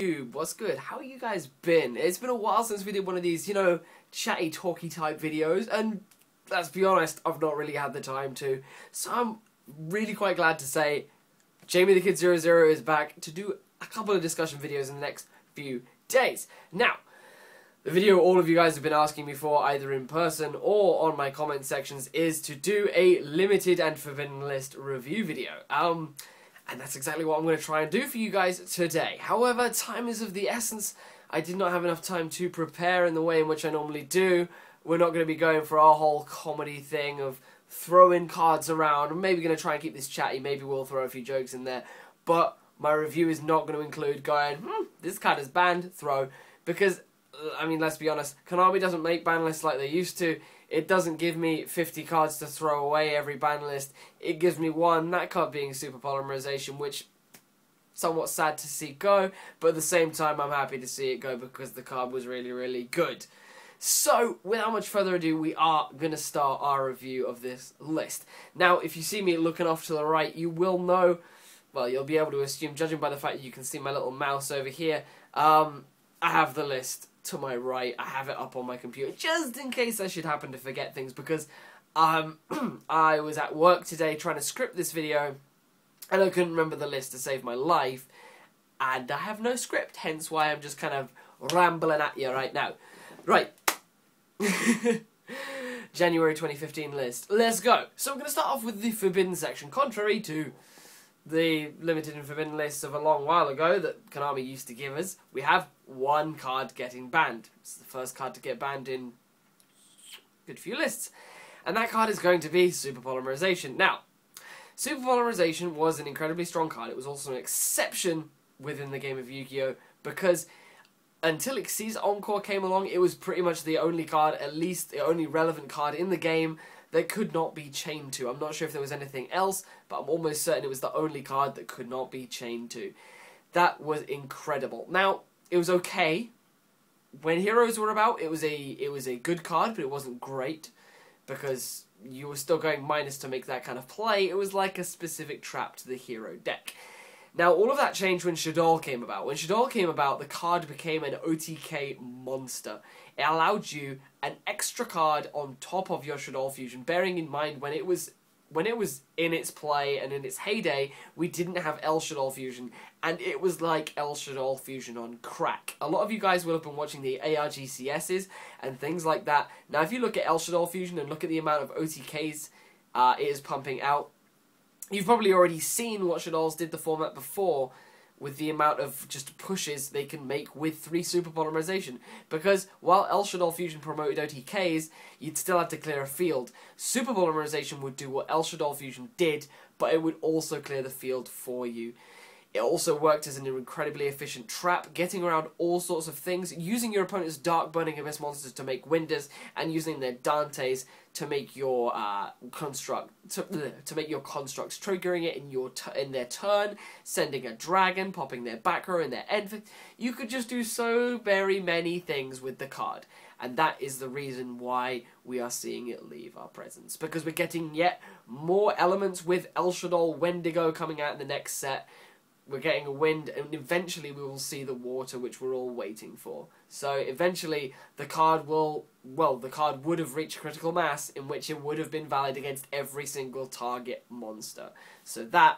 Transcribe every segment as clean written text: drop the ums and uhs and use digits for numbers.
YouTube, what's good? How you guys been? It's been a while since we did one of these, chatty, talky type videos, and let's be honest, I've not really had the time to. So I'm really quite glad to say Jamie the Kid 00 is back to do a couple of discussion videos in the next few days. Now, the video all of you guys have been asking me for, either in person or on my comment sections, is to do a limited and forbidden list review video. And that's exactly what I'm going to try and do for you guys today. However, time is of the essence. I did not have enough time to prepare in the way in which I normally do. We're not going to be going for our whole comedy thing of throwing cards around. I'm maybe going to try and keep this chatty. Maybe we'll throw a few jokes in there. But my review is not going to include going, this card is banned, throw. Because, I mean, let's be honest, Konami doesn't make ban lists like they used to. It doesn't give me 50 cards to throw away every ban list. It gives me one, that card being Super Polymerization, which somewhat sad to see go, but at the same time I'm happy to see it go because the card was really, really good. So, without much further ado, we are going to start our review of this list. Now, if you see me looking off to the right, you will know, well, you'll be able to assume, judging by the fact that you can see my little mouse over here, I have the list to my right. I have it up on my computer just in case I should happen to forget things, because I was at work today trying to script this video and I couldn't remember the list to save my life, and I have no script, hence why I'm just kind of rambling at you right now. Right. January 2015 list. Let's go. So I'm going to start off with the forbidden section. Contrary to the limited and forbidden lists of a long while ago that Konami used to give us, we have one card getting banned. It's the first card to get banned in a good few lists. And that card is going to be Super Polymerization. Now, Super Polymerization was an incredibly strong card. It was also an exception within the game of Yu-Gi-Oh! Because until Xyz Encore came along, it was pretty much the only card, at least the only relevant card in the game, that could not be chained to. I'm not sure if there was anything else, but I'm almost certain it was the only card that could not be chained to. That was incredible. Now, it was okay. When Heroes were about, it was a good card, but it wasn't great, because you were still going minus to make that kind of play. It was like a specific trap to the hero deck. Now, all of that changed when Shaddoll came about. When Shaddoll came about, the card became an OTK monster. It allowed you an extra card on top of your Shaddoll Fusion, bearing in mind when it was in its play and in its heyday, we didn't have El Shaddoll Fusion, and it was like El Shaddoll Fusion on crack. A lot of you guys will have been watching the ARGCSs and things like that. Now, if you look at El Shaddoll Fusion and look at the amount of OTKs it is pumping out, you've probably already seen what Shaddolls did the format before with the amount of just pushes they can make with 3 Super Polymerization. Because while El Shaddoll Fusion promoted OTKs, you'd still have to clear a field. Super Polymerization would do what El Shaddoll Fusion did, but it would also clear the field for you. It also worked as an incredibly efficient trap, getting around all sorts of things, using your opponent's Dark Burning Abyss monsters to make Winders, and using their Dantes to make your constructs, triggering it in their turn, sending a dragon, popping their back row in their end. You could just do so very many things with the card, and that is the reason why we are seeing it leave our presence, because we're getting yet more elements with El Shaddoll Wendigo coming out in the next set. We're getting a wind, and eventually we will see the water, which we're all waiting for. So eventually the card would have reached critical mass, in which it would have been valid against every single target monster. So that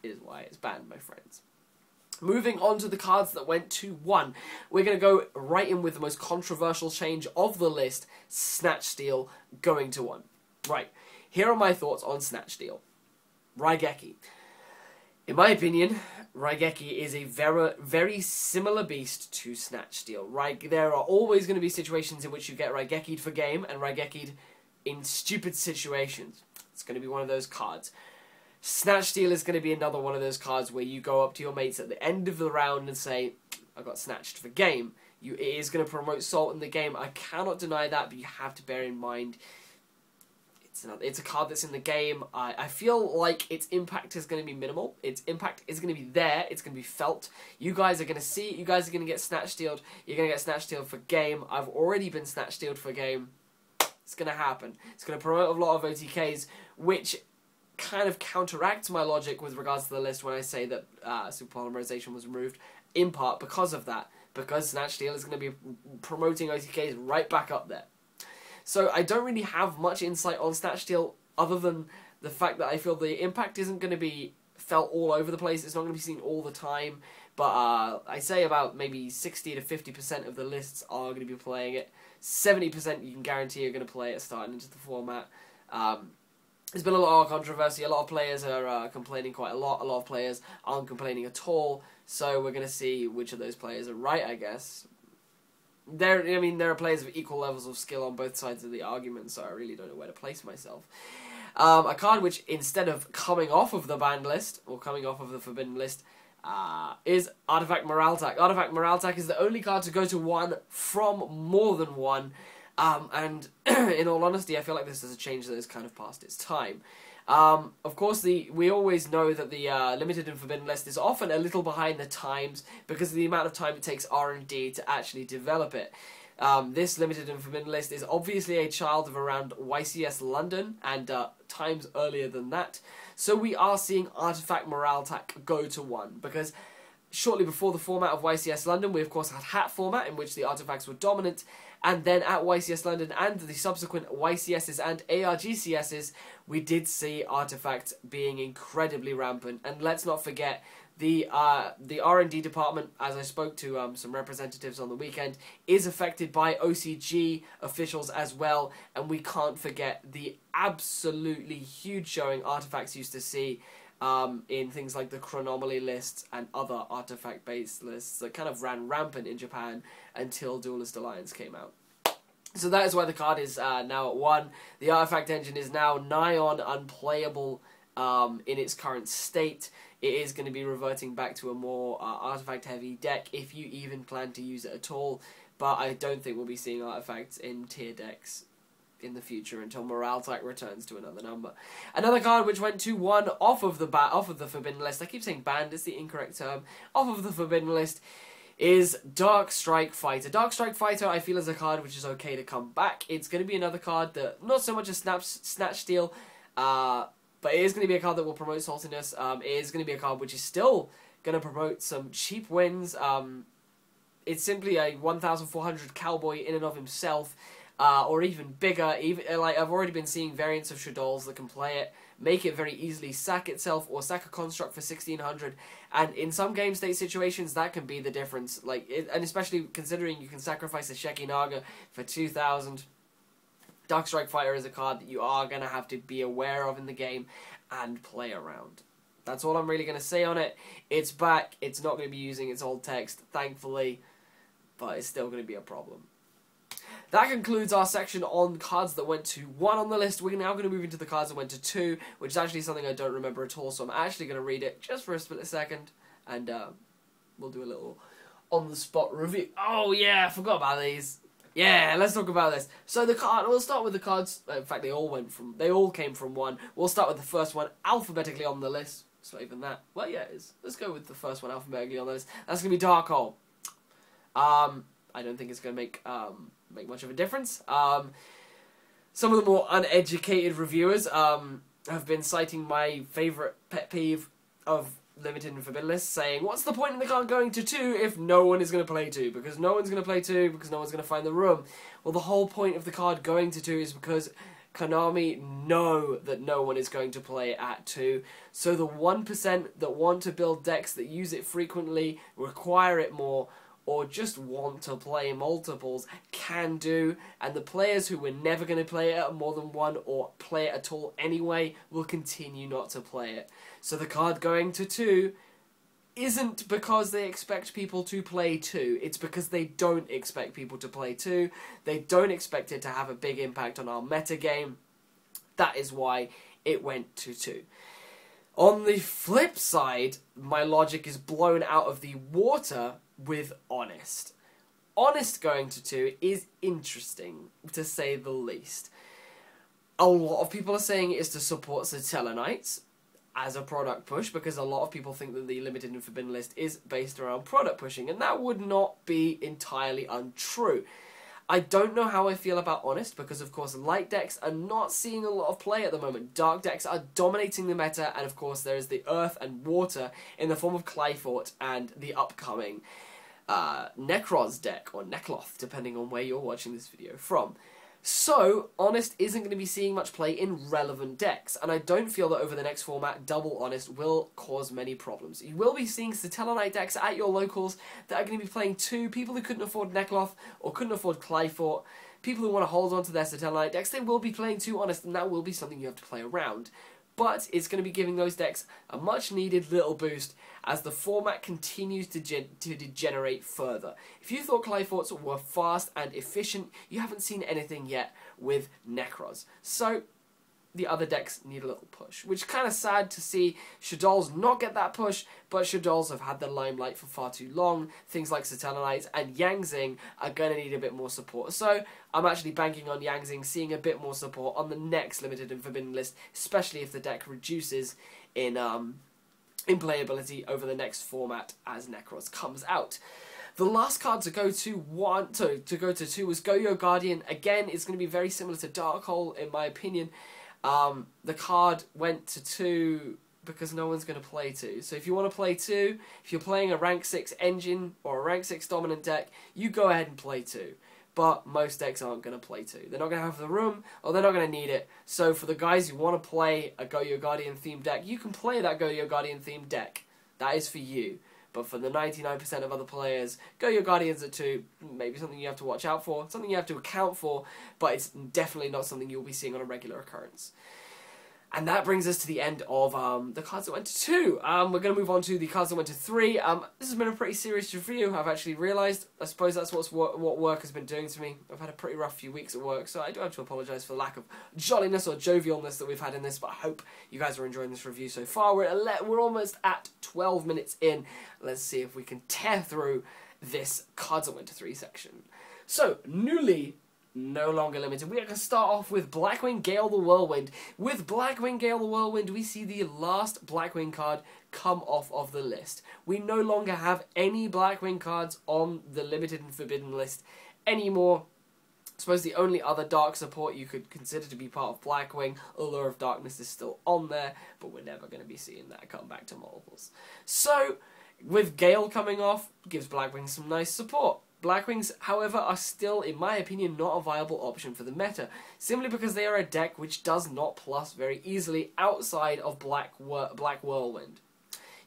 is why it's banned, my friends. Moving on to the cards that went to 1, we're going to go right in with the most controversial change of the list, Snatch Steal, going to 1. Right, here are my thoughts on Snatch Steal. Raigeki. In my opinion, Raigeki is a very similar beast to Snatch Steal. There are always going to be situations in which you get Raigeki'd for game and Raigeki'd in stupid situations. It's going to be one of those cards. Snatch Steal is going to be another one of those cards where you go up to your mates at the end of the round and say, I got snatched for game. It is going to promote Salt in the game. I cannot deny that, but you have to bear in mind it's a card that's in the game. I feel like its impact is going to be minimal. Its impact is going to be there. It's going to be felt. You guys are going to see it. You guys are going to get Snatch Stealed. You're going to get Snatch Stealed for game. I've already been Snatch Stealed for game. It's going to happen. It's going to promote a lot of OTKs, which kind of counteracts my logic with regards to the list when I say that Super Polymerization was removed. in part because of that, because Snatch Steal is going to be promoting OTKs right back up there. So I don't really have much insight on Snatch Steal other than the fact that I feel the impact isn't going to be felt all over the place. It's not going to be seen all the time, but I say about maybe 60 to 50% of the lists are going to be playing it. 70% you can guarantee are going to play it starting into the format. There's been a lot of controversy. A lot of players are complaining quite a lot. A lot of players aren't complaining at all. So we're going to see which of those players are right, I guess. There are players of equal levels of skill on both sides of the argument, so I really don't know where to place myself. A card which, instead of coming off of the banned list, or coming off of the forbidden list, is Artifact Moraltech. Artifact Moraltech is the only card to go to 1 from more than 1, and in all honesty, I feel like this is a change that is kind of past its time. Of course, we always know that the limited and forbidden list is often a little behind the times because of the amount of time it takes R&D to actually develop it. This limited and forbidden list is obviously a child of around YCS London and times earlier than that. So we are seeing Artifact Moraltech go to 1 because shortly before the format of YCS London, we of course had Hat format in which the artifacts were dominant, and then at YCS London and the subsequent YCSs and ARGCSs, we did see artifacts being incredibly rampant. And let's not forget, the R&D department, as I spoke to some representatives on the weekend, is affected by OCG officials as well, and we can't forget the absolutely huge showing artifacts used to see in things like the Chronomaly lists and other artifact-based lists that kind of ran rampant in Japan until Duelist Alliance came out. So that is why the card is now at 1. The artifact engine is now nigh on unplayable in its current state. It is going to be reverting back to a more artifact-heavy deck, if you even plan to use it at all. But I don't think we'll be seeing artifacts in tier decks in the future until Moraltech returns to another number. Another card which went to 1 off of the forbidden list. I keep saying banned is the incorrect term. Off of the forbidden list is Dark Strike Fighter. Dark Strike Fighter, I feel, is a card which is okay to come back. It's going to be another card that, not so much a Snatch Steal, but it is going to be a card that will promote saltiness. It is going to be a card which is still going to promote some cheap wins. It's simply a 1,400 cowboy in and of himself, or even bigger. Like I've already been seeing variants of Shadols that can play it, make it very easily sack itself, or sack a construct for 1,600. And in some game state situations, that can be the difference. And especially considering you can sacrifice a Sheki Naga for 2,000. Dark Strike Fighter is a card that you are going to have to be aware of in the game and play around. That's all I'm really going to say on it. It's back. It's not going to be using its old text, thankfully, but it's still going to be a problem. That concludes our section on cards that went to 1 on the list. We're now going to move into the cards that went to 2, which is actually something I don't remember at all, so I'm actually going to read it just for a split second, and we'll do a little on-the-spot review. Oh yeah, I forgot about these. Yeah, let's talk about this. So we'll start with the cards. In fact, they all came from 1. We'll start with the first one alphabetically on the list. It's not even that. Well, yeah, it is. Let's go with the first one alphabetically on the list. That's going to be Dark Hole. I don't think it's going to make much of a difference. Some of the more uneducated reviewers have been citing my favourite pet peeve of limited and forbidden lists, saying, what's the point in the card going to 2 if no one is going to play 2? Because no one's going to play 2, because no one's going to find the room. Well, the whole point of the card going to 2 is because Konami know that no one is going to play it at 2. So the 1% that want to build decks that use it frequently, require it more, or just want to play multiples can do, and the players who were never going to play it at more than 1 or play it at all anyway will continue not to play it. So the card going to 2 isn't because they expect people to play 2, it's because they don't expect people to play 2. They don't expect it to have a big impact on our metagame. That is why it went to 2. On the flip side, my logic is blown out of the water with Honest. Honest going to 2 is interesting, to say the least. A lot of people are saying it is to support Satella Knights as a product push, because a lot of people think that the limited and forbidden list is based around product pushing, and that would not be entirely untrue. I don't know how I feel about Honest, because of course light decks are not seeing a lot of play at the moment. Dark decks are dominating the meta, and of course there is the Earth and Water in the form of Clayfort and the upcoming Necroz deck, or Nekloth, depending on where you're watching this video from. So, Honest isn't going to be seeing much play in relevant decks, and I don't feel that over the next format, Double Honest will cause many problems. You will be seeing Satellarknight decks at your locals that are going to be playing 2 people who couldn't afford Nekloth or couldn't afford Clayfort. People who want to hold on to their Satellarknight decks, they will be playing 2 Honest, and that will be something you have to play around. But it's going to be giving those decks a much needed little boost as the format continues to degenerate further. If you thought Clayforts were fast and efficient, you haven't seen anything yet with Necroz. So the other decks need a little push, which is kind of sad to see Shaddolls not get that push, but Shaddolls have had the limelight for far too long. Things like Satellarknights and Yangzing are going to need a bit more support. So I'm actually banking on Yangzing seeing a bit more support on the next Limited and Forbidden list, especially if the deck reduces in playability over the next format as Necroz comes out. The last card to go to two was Goyo Guardian. Again, it's going to be very similar to Darkhole in my opinion. The card went to 2 because no one's going to play 2. So if you want to play 2, if you're playing a rank 6 engine or a rank 6 dominant deck, you go ahead and play 2. But most decks aren't going to play 2. They're not going to have the room, or they're not going to need it. So for the guys who want to play a Goyo Guardian themed deck, you can play that Goyo Guardian themed deck. That is for you. But for the 99% of other players, Goyo Guardians at 2, maybe something you have to watch out for, something you have to account for, but it's definitely not something you'll be seeing on a regular occurrence. And that brings us to the end of the cards that went to 2. We're going to move on to the cards that went to 3. This has been a pretty serious review, I've actually realised. I suppose that's what work has been doing to me. I've had a pretty rough few weeks at work, so I do have to apologise for the lack of jolliness or jovialness that we've had in this, but I hope you guys are enjoying this review so far. We're almost at 12 minutes in. Let's see if we can tear through this cards that went to 3 section. So, newly, no longer limited. We are going to start off with Blackwing Gale the Whirlwind. With Blackwing Gale the Whirlwind, we see the last Blackwing card come off of the list. We no longer have any Blackwing cards on the Limited and Forbidden list anymore. I suppose the only other dark support you could consider to be part of Blackwing, Allure of Darkness, is still on there, but we're never going to be seeing that come back to multiples. So, with Gale coming off, gives Blackwing some nice support. Blackwings, however, are still, in my opinion, not a viable option for the meta, simply because they are a deck which does not plus very easily outside of Black Whirlwind.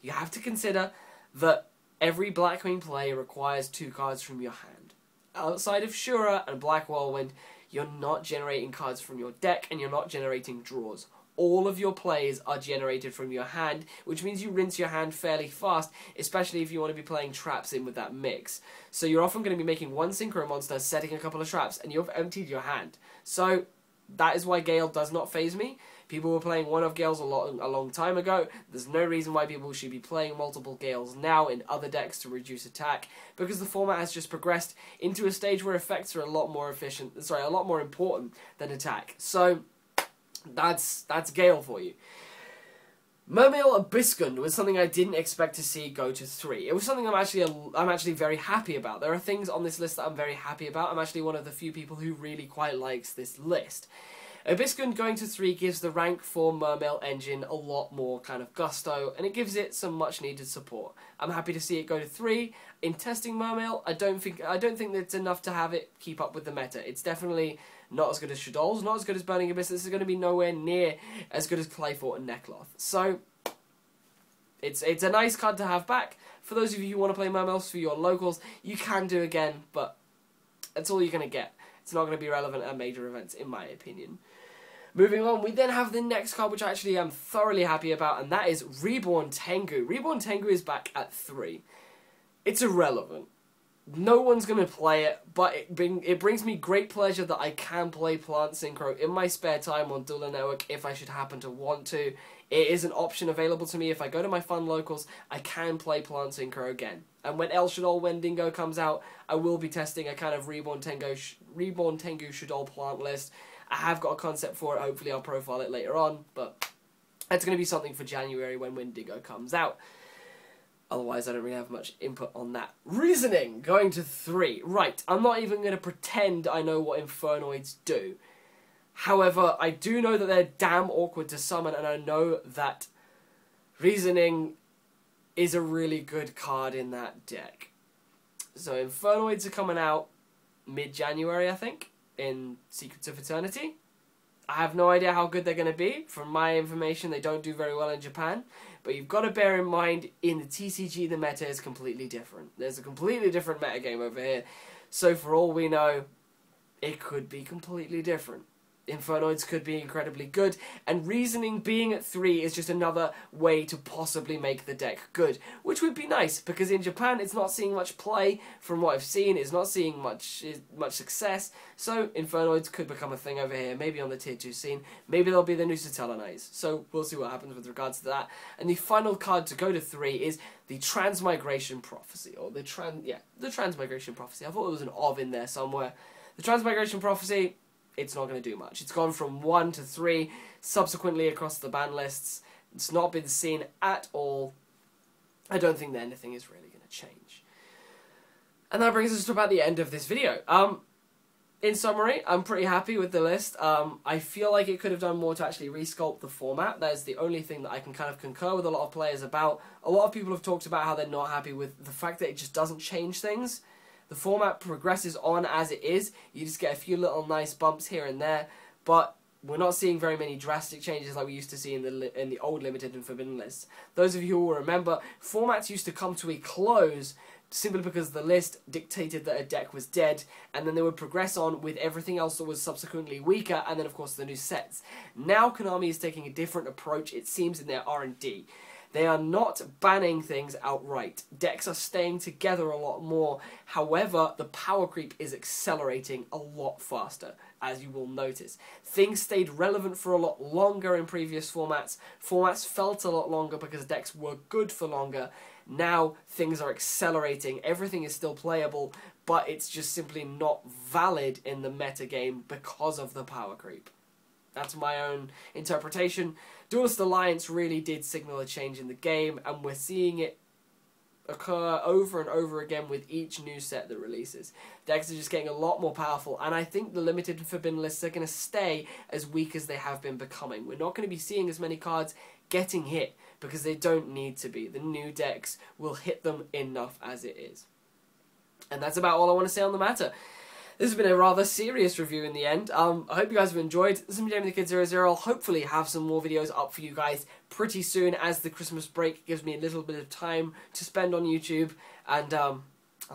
You have to consider that every Blackwing play requires 2 cards from your hand. Outside of Shura and Black Whirlwind, you're not generating cards from your deck and you're not generating draws. All of your plays are generated from your hand, which means you rinse your hand fairly fast, especially if you want to be playing traps in with that mix. So you're often going to be making 1 Synchro monster, setting a couple of traps, and you've emptied your hand. So that is why Gale does not faze me. People were playing one of Gales a long time ago. There's no reason why people should be playing multiple Gales now in other decks to reduce attack, because the format has just progressed into a stage where effects are a lot more important than attack. So that's Gale for you. Mermail Abyskund was something I didn't expect to see go to 3. It was something I'm actually very happy about. There are things on this list that I'm very happy about. I'm actually one of the few people who really quite likes this list. Abyskund going to 3 gives the rank 4 Mermail engine a lot more kind of gusto, and it gives it some much needed support. I'm happy to see it go to 3. In testing Mermail, I don't think that's enough to have it keep up with the meta. It's definitely not as good as Shaddolls, not as good as Burning Abyss. This is going to be nowhere near as good as Clayfort and Nekloth. So it's a nice card to have back. For those of you who want to play Mermails for your locals, you can do again, but that's all you're going to get. It's not going to be relevant at major events, in my opinion. Moving on, we then have the next card, which I actually am thoroughly happy about, and that is Reborn Tengu. Reborn Tengu is back at 3. It's irrelevant. No one's going to play it, but it brings me great pleasure that I can play Plant Synchro in my spare time on Dueler Network if I should happen to want to. It is an option available to me. If I go to my fun locals, I can play Plant Synchro again. And when El Shaddoll Wendigo comes out, I will be testing a kind of Reborn Tengu Shaddoll plant list. I have got a concept for it. Hopefully I'll profile it later on, but it's going to be something for January when Wendigo comes out. Otherwise, I don't really have much input on that. Reasoning, going to 3. Right, I'm not even going to pretend I know what Infernoids do. However, I do know that they're damn awkward to summon, and I know that Reasoning is a really good card in that deck. So Infernoids are coming out mid-January, I think, in Secrets of Eternity. I have no idea how good they're going to be. From my information, they don't do very well in Japan. But you've got to bear in mind, in the TCG, the meta is completely different. There's a completely different meta game over here. So for all we know, it could be completely different. Infernoids could be incredibly good, and Reasoning being at 3 is just another way to possibly make the deck good, which would be nice, because in Japan it's not seeing much play. From what I've seen, it's not seeing much success, so Infernoids could become a thing over here, maybe on the tier 2 scene, maybe they'll be the new Satellarknights, so we'll see what happens with regards to that. And the final card to go to 3 is the Transmigration Prophecy, or the Transmigration Prophecy. I thought there was an "of" in there somewhere. The Transmigration Prophecy, it's not going to do much. It's gone from 1 to 3, subsequently across the ban lists. It's not been seen at all. I don't think that anything is really going to change. And that brings us to about the end of this video. In summary, I'm pretty happy with the list. I feel like it could have done more to actually resculpt the format. That is the only thing that I can kind of concur with a lot of players about. A lot of people have talked about how they're not happy with the fact that it just doesn't change things. The format progresses on as it is. You just get a few little nice bumps here and there, but we're not seeing very many drastic changes like we used to see in the old Limited and Forbidden lists. Those of you who will remember, formats used to come to a close simply because the list dictated that a deck was dead, and then they would progress on with everything else that was subsequently weaker, and then of course the new sets. Now Konami is taking a different approach, it seems, in their R&D. They are not banning things outright. Decks are staying together a lot more. However, the power creep is accelerating a lot faster, as you will notice. Things stayed relevant for a lot longer in previous formats. Formats felt a lot longer because decks were good for longer. Now, things are accelerating. Everything is still playable, but it's just simply not valid in the metagame because of the power creep. That's my own interpretation. Duelist Alliance really did signal a change in the game, and we're seeing it occur over and over again with each new set that releases. Decks are just getting a lot more powerful, and I think the Limited and Forbidden lists are going to stay as weak as they have been becoming. We're not going to be seeing as many cards getting hit, because they don't need to be. The new decks will hit them enough as it is. And that's about all I want to say on the matter. This has been a rather serious review in the end. I hope you guys have enjoyed. This is Jamie the Kid 00. I'll hopefully have some more videos up for you guys pretty soon, as the Christmas break gives me a little bit of time to spend on YouTube. And I'll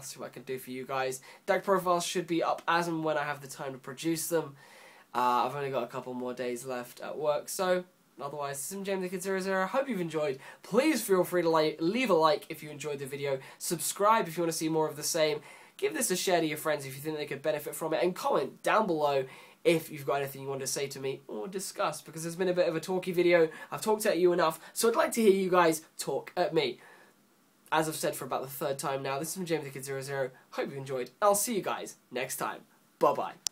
see what I can do for you guys. Deck profiles should be up as and when I have the time to produce them. I've only got a couple more days left at work, so otherwise, this is Jamie the Kid 00. I hope you've enjoyed. Please feel free to leave a like if you enjoyed the video. Subscribe if you want to see more of the same. Give this a share to your friends if you think they could benefit from it, and comment down below if you've got anything you want to say to me or discuss, because there's been a bit of a talky video. I've talked at you enough, so I'd like to hear you guys talk at me. As I've said for about the 3rd time now, this is Jamie the Kid 00. Hope you enjoyed. I'll see you guys next time. Bye-bye.